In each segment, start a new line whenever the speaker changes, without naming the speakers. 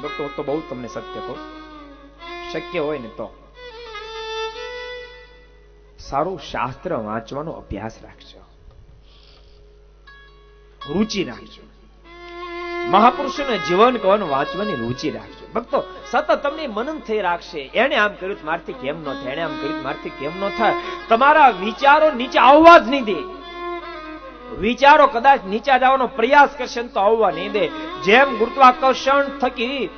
ભક્તો હું તો બહુ તમને સત્ય કહું, શક્ય હોય ને તો સારું શાસ્ત્ર વાંચવાનો અભ્યાસ રાખજો, રુચિ રાખજો. મહાપુરુષોના જીવન કવન વાંચવાની રુચિ રાખજો. ભક્તો સતત તમને મનન થઈ રાખશે, એને આમ કર્યું મારથી કેમ ન થાય, એને આમ કર્યું મારથી કેમ ન થાય. તમારા વિચારો નીચે આવવા જ નહીં દે. વિચારો કદાચ નીચે જવાનો પ્રયાસ કરશે તો આવવા નહીં દે. જેમ ગુરુત્વાકર્ષણ થકી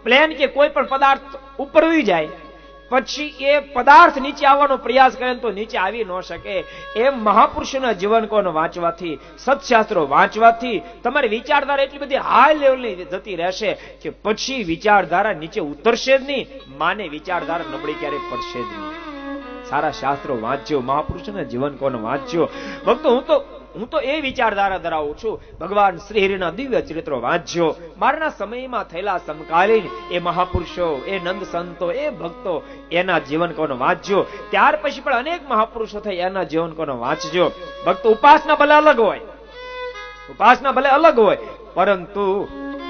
પ્લેન કે કોઈ પણ પદાર્થ ઉપર ઉડી જાય, પછી એ પદાર્થ નીચે આવવાનો પ્રયાસ કરે તો નીચે આવી ન શકે. એમ મહાપુરુષોના જીવન કોણ વાંચવાથી, સત્શાસ્ત્રો વાંચવાથી તમારી વિચારધારા એટલી બધી હાઈ લેવલની જતી રહેશે કે પછી વિચારધારા નીચે ઉતરશે જ નહીં, માને વિચારધારા નબળી ક્યારે પડશે જ નહીં. સારા શાસ્ત્રો વાંચજો, મહાપુરુષોના જીવન કોણ વાંચજો. ભક્તો હું તો એ વિચારધારા ધરાવું છું. ભગવાન શ્રી હરિના દિવ્ય ચરિત્રો વાંચજો. મારના સમયમાં થયેલા સમકાલીન એ મહાપુરુષો, એ નંદ સંતો, એ ભક્તો, એના જીવન કોનો વાંચજો. ત્યાર પછી પણ અનેક મહાપુરુષો થઈ એના જીવન કોનો વાંચજો. ભક્તો ઉપાસના ભલે અલગ હોય, ઉપાસના ભલે અલગ હોય, પરંતુ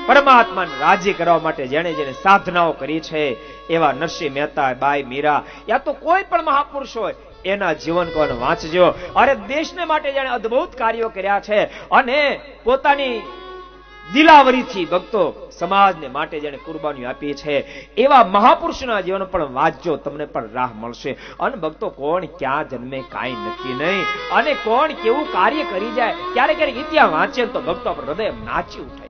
પરમાત્માને રાજી કરવા માટે જેને જેને સાધનાઓ કરી છે એવા નરસિંહ મહેતા, બાઈ મીરા, યા તો કોઈ પણ મહાપુરુષ હોય એના જીવન કોને વાંચજો. અરે દેશને માટે જેને અદ્ભુત કાર્યો કર્યા છે અને પોતાની દિલાવરીથી ભક્તો સમાજને માટે જેને કુરબાનીઓ આપી છે એવા મહાપુરુષોના જીવન પણ વાંચજો, તમને પણ રાહ મળશે. અને ભક્તો કોણ ક્યાં જન્મે કાંઈ નક્કી નહીં, અને કોણ કેવું કાર્ય કરી જાય. ક્યારેક ક્યારેક ઇતિહાસ વાંચે તો ભક્તો હૃદય નાચી ઉઠે.